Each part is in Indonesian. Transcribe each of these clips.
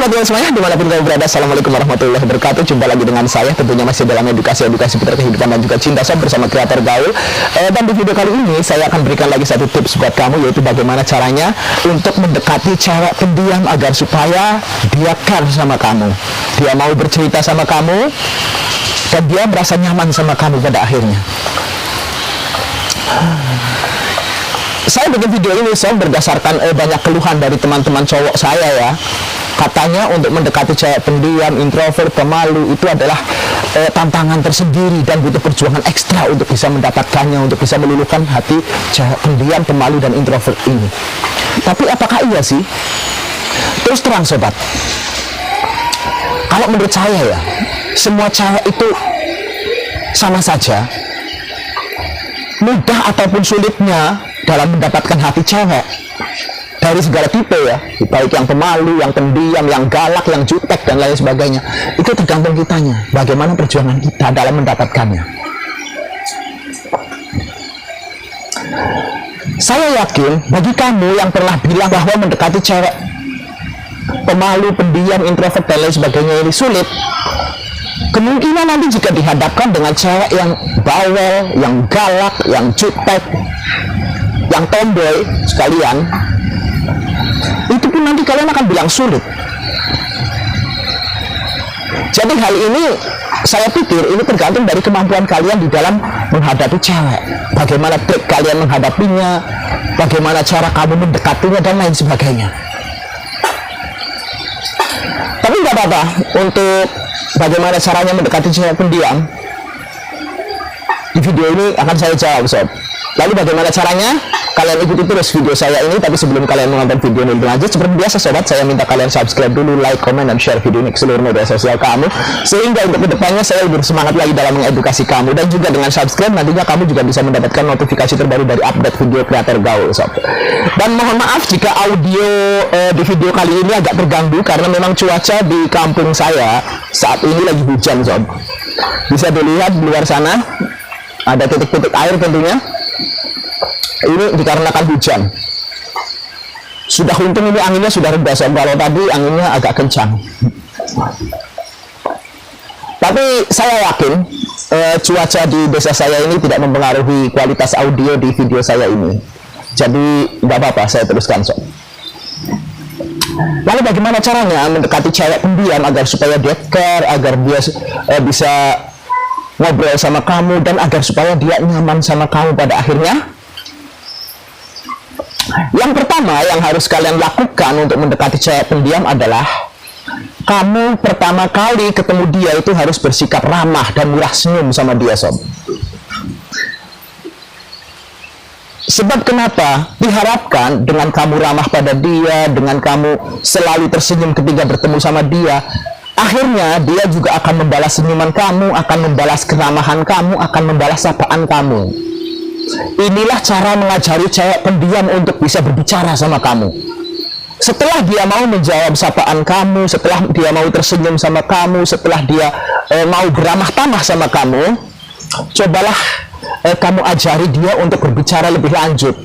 teman-teman semuanya dimanapun kalian berada, assalamualaikum warahmatullahi wabarakatuh. Jumpa lagi dengan saya, tentunya masih dalam edukasi putar kehidupan dan juga cinta sob bersama kreator gaul. Dan di video kali ini saya akan berikan lagi satu tips buat kamu, yaitu bagaimana caranya untuk mendekati cewek pendiam agar supaya dia care sama kamu, dia mau bercerita sama kamu, dan dia merasa nyaman sama kamu pada akhirnya. Saya bikin video ini sob berdasarkan banyak keluhan dari teman-teman cowok saya ya. Katanya untuk mendekati cewek pendiam, introvert, pemalu itu adalah tantangan tersendiri dan butuh perjuangan ekstra untuk bisa mendapatkannya, untuk bisa meluluhkan hati cewek pendiam, pemalu, dan introvert ini. Tapi apakah iya sih? Terus terang sobat, kalau menurut saya ya, semua cewek itu sama saja, mudah ataupun sulitnya dalam mendapatkan hati cewek dari segala tipe ya, baik yang pemalu, yang pendiam, yang galak, yang jutek, dan lain sebagainya. Itu tergantung kitanya, bagaimana perjuangan kita dalam mendapatkannya. Saya yakin bagi kamu yang pernah bilang bahwa mendekati cewek pemalu, pendiam, introvert, dan lain sebagainya ini sulit, kemungkinan nanti jika dihadapkan dengan cewek yang bawel, yang galak, yang jutek, yang tomboy sekalian, itu pun nanti kalian akan bilang sulit. Jadi hal ini saya pikir ini tergantung dari kemampuan kalian di dalam menghadapi cewek, bagaimana trik kalian menghadapinya, bagaimana cara kamu mendekatinya, dan lain sebagainya. Tapi nggak apa-apa, untuk bagaimana caranya mendekati cewek pendiam, di video ini akan saya jawab sob. Lalu bagaimana caranya? Kalian ikuti terus video saya ini. Tapi sebelum kalian menonton video ini lebih lanjut, seperti biasa sobat, saya minta kalian subscribe dulu, like, comment, dan share video ini ke seluruh media sosial kamu, sehingga untuk kedepannya saya lebih bersemangat lagi dalam mengedukasi kamu. Dan juga dengan subscribe nantinya kamu juga bisa mendapatkan notifikasi terbaru dari update video kreator gaul sob. Dan mohon maaf jika audio di video kali ini agak terganggu, karena memang cuaca di kampung saya saat ini lagi hujan sob. Bisa dilihat di luar sana ada titik-titik air tentunya. Ini dikarenakan hujan. Sudah untung ini anginnya sudah reda sob, kalau tadi anginnya agak kencang. Tapi saya yakin cuaca di desa saya ini tidak mempengaruhi kualitas audio di video saya ini. Jadi nggak apa-apa, saya teruskan sob. Lalu bagaimana caranya mendekati cewek pendiam agar supaya dia care, agar dia bisa ngobrol sama kamu, dan agar supaya dia nyaman sama kamu pada akhirnya? Yang pertama yang harus kalian lakukan untuk mendekati cewek pendiam adalah kamu pertama kali ketemu dia itu harus bersikap ramah dan murah senyum sama dia sob. Sebab kenapa? Diharapkan dengan kamu ramah pada dia, dengan kamu selalu tersenyum ketika bertemu sama dia, akhirnya dia juga akan membalas senyuman kamu, akan membalas keramahan kamu, akan membalas sapaan kamu. Inilah cara mengajari cewek pendiam untuk bisa berbicara sama kamu. Setelah dia mau menjawab sapaan kamu, setelah dia mau tersenyum sama kamu, setelah dia mau beramah tamah sama kamu, cobalah kamu ajari dia untuk berbicara lebih lanjut.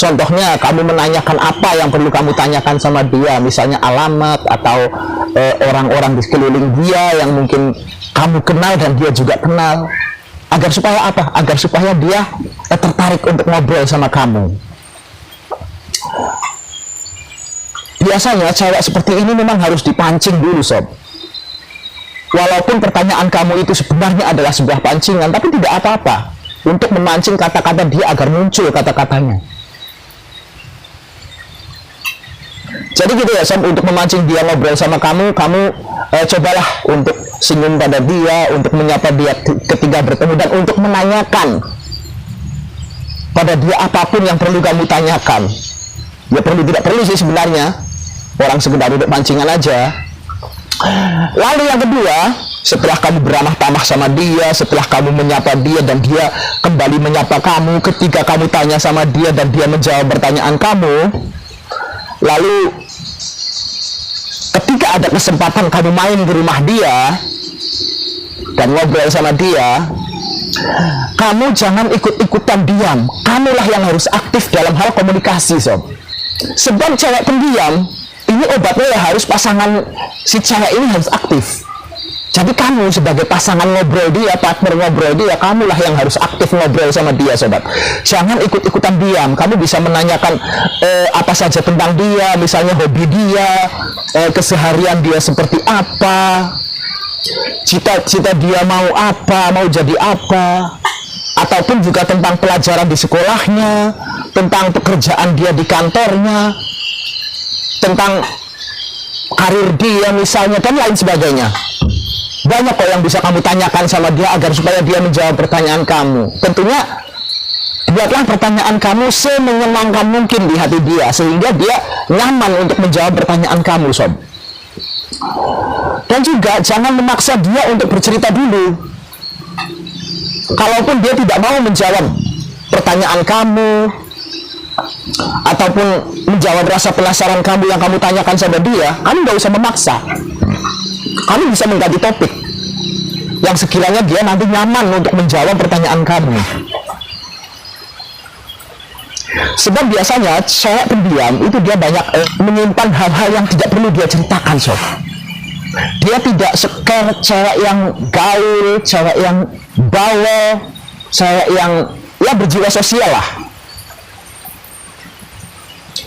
Contohnya, kamu menanyakan apa yang perlu kamu tanyakan sama dia, misalnya alamat atau orang-orang di sekeliling dia yang mungkin kamu kenal dan dia juga kenal. Agar supaya apa? Agar supaya dia tertarik untuk ngobrol sama kamu. Biasanya cewek seperti ini memang harus dipancing dulu sob. Walaupun pertanyaan kamu itu sebenarnya adalah sebuah pancingan, tapi tidak apa-apa untuk memancing kata-kata dia agar muncul kata-katanya. Jadi gitu ya sob, untuk memancing dia ngobrol sama kamu, cobalah untuk senyum pada dia, untuk menyapa dia ketika bertemu, dan untuk menanyakan pada dia apapun yang perlu kamu tanyakan. Ya perlu tidak perlu sih sebenarnya, orang sekedar untuk pancingan aja. Lalu yang kedua, setelah kamu beramah tamah sama dia, setelah kamu menyapa dia dan dia kembali menyapa kamu, ketika kamu tanya sama dia dan dia menjawab pertanyaan kamu, lalu ketika ada kesempatan kamu main ke rumah dia dan ngobrol sama dia, kamu jangan ikut-ikutan diam. Kamulah yang harus aktif dalam hal komunikasi sob. Sebab cewek pendiam ini obatnya ya harus pasangan si cewek ini harus aktif. Jadi kamu sebagai pasangan ngobrol dia, partner ngobrol dia, kamulah yang harus aktif ngobrol sama dia, sobat. Jangan ikut-ikutan diam. Kamu bisa menanyakan apa saja tentang dia, misalnya hobi dia, keseharian dia seperti apa, cita-cita dia mau apa, mau jadi apa, ataupun juga tentang pelajaran di sekolahnya, tentang pekerjaan dia di kantornya, tentang karir dia misalnya, dan lain sebagainya. Banyak kok yang bisa kamu tanyakan sama dia agar supaya dia menjawab pertanyaan kamu. Tentunya buatlah pertanyaan kamu semenyenangkan mungkin di hati dia, sehingga dia nyaman untuk menjawab pertanyaan kamu, sob. Dan juga jangan memaksa dia untuk bercerita dulu. Kalaupun dia tidak mau menjawab pertanyaan kamu, ataupun menjawab rasa penasaran kamu yang kamu tanyakan sama dia, kamu nggak usah memaksa. Kamu bisa mengganti topik yang sekiranya dia nanti nyaman untuk menjawab pertanyaan kamu. Sebab biasanya cewek pendiam itu dia banyak menyimpan hal-hal yang tidak perlu dia ceritakan, sob. Dia tidak scare cewek yang gaul, cewek yang bawel, cewek yang ya berjiwa sosial lah.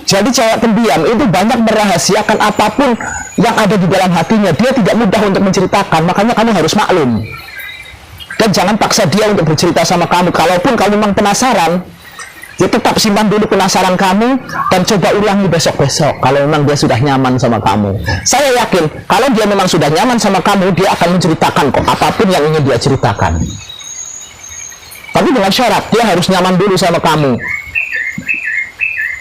Jadi cewek pendiam itu banyak merahasiakan apapun yang ada di dalam hatinya. Dia tidak mudah untuk menceritakan, makanya kamu harus maklum. Dan jangan paksa dia untuk bercerita sama kamu. Kalaupun kamu memang penasaran, ya tetap simpan dulu penasaran kamu dan coba ulangi besok-besok kalau memang dia sudah nyaman sama kamu. Saya yakin kalau dia memang sudah nyaman sama kamu, dia akan menceritakan kok apapun yang ingin dia ceritakan. Tapi dengan syarat dia harus nyaman dulu sama kamu.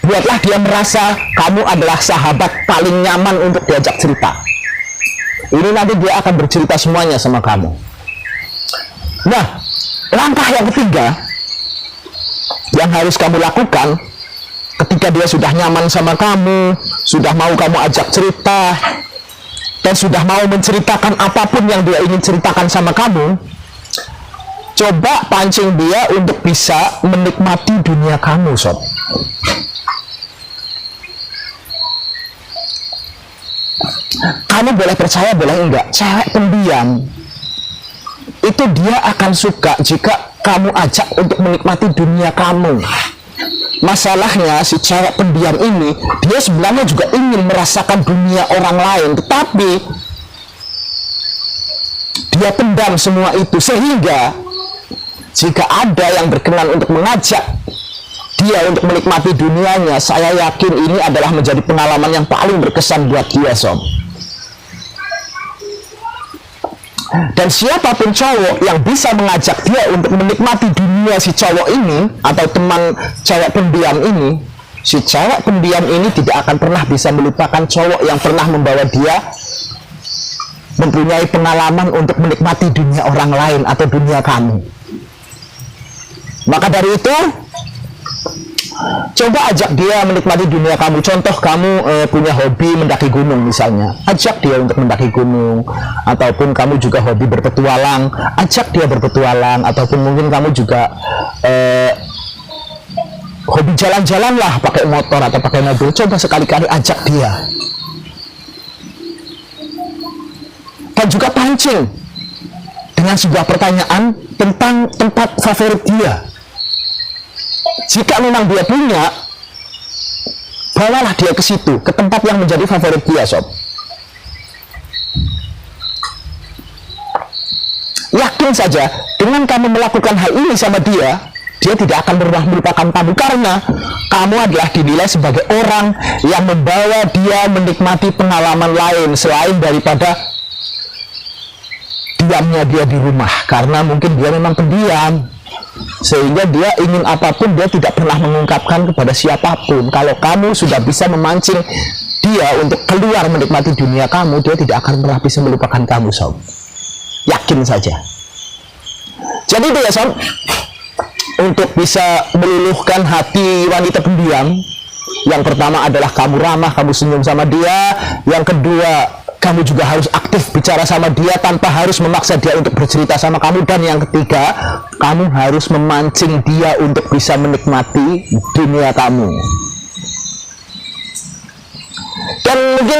Buatlah dia merasa kamu adalah sahabat paling nyaman untuk diajak cerita. Ini nanti dia akan bercerita semuanya sama kamu. Nah, langkah yang ketiga yang harus kamu lakukan ketika dia sudah nyaman sama kamu, sudah mau kamu ajak cerita, dan sudah mau menceritakan apapun yang dia ingin ceritakan sama kamu, coba pancing dia untuk bisa menikmati dunia kamu, sob. Kamu boleh percaya, boleh enggak, cewek pendiam itu dia akan suka jika kamu ajak untuk menikmati dunia kamu. Masalahnya si cewek pendiam ini, dia sebenarnya juga ingin merasakan dunia orang lain, tetapi dia pendam semua itu, sehingga jika ada yang berkenan untuk mengajak dia untuk menikmati dunianya, saya yakin ini adalah menjadi pengalaman yang paling berkesan buat dia, sob. Dan siapapun cowok yang bisa mengajak dia untuk menikmati dunia si cowok ini, atau teman cewek pendiam ini, si cewek pendiam ini tidak akan pernah bisa melupakan cowok yang pernah membawa dia mempunyai pengalaman untuk menikmati dunia orang lain atau dunia kamu. Maka dari itu, coba ajak dia menikmati dunia kamu. Contoh, kamu punya hobi mendaki gunung misalnya, ajak dia untuk mendaki gunung. Ataupun kamu juga hobi berpetualang, ajak dia berpetualang. Ataupun mungkin kamu juga hobi jalan-jalan lah, pakai motor atau pakai mobil. Coba sekali-kali ajak dia. Dan juga pancing dengan sebuah pertanyaan tentang tempat favorit dia. Jika memang dia punya, bawalah dia ke situ, ke tempat yang menjadi favorit dia, sob. Yakin saja, dengan kamu melakukan hal ini sama dia, dia tidak akan pernah melupakan kamu, karena kamu adalah dinilai sebagai orang yang membawa dia menikmati pengalaman lain selain daripada diamnya dia di rumah. Karena mungkin dia memang pendiam, sehingga dia ingin apapun dia tidak pernah mengungkapkan kepada siapapun. Kalau kamu sudah bisa memancing dia untuk keluar menikmati dunia kamu, dia tidak akan pernah bisa melupakan kamu, sob. Yakin saja. Jadi itu ya, sob, untuk bisa meluluhkan hati wanita pendiam, yang pertama adalah kamu ramah, kamu senyum sama dia. Yang kedua, kamu juga harus aktif bicara sama dia tanpa harus memaksa dia untuk bercerita sama kamu. Dan yang ketiga, kamu harus memancing dia untuk bisa menikmati dunia kamu. Dan Dan mungkin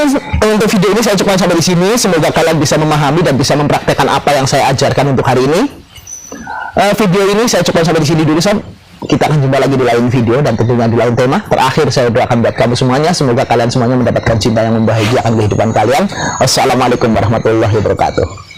untuk video ini saya cukup sampai di sini. Semoga kalian bisa memahami dan bisa mempraktekkan apa yang saya ajarkan untuk hari ini. Video ini saya cukup sampai di sini dulu, sob. Kita akan jumpa lagi di lain video dan tentunya di lain tema. Terakhir saya doakan buat kamu semuanya, semoga kalian semuanya mendapatkan cinta yang membahagiakan kehidupan kalian. Wassalamualaikum warahmatullahi wabarakatuh.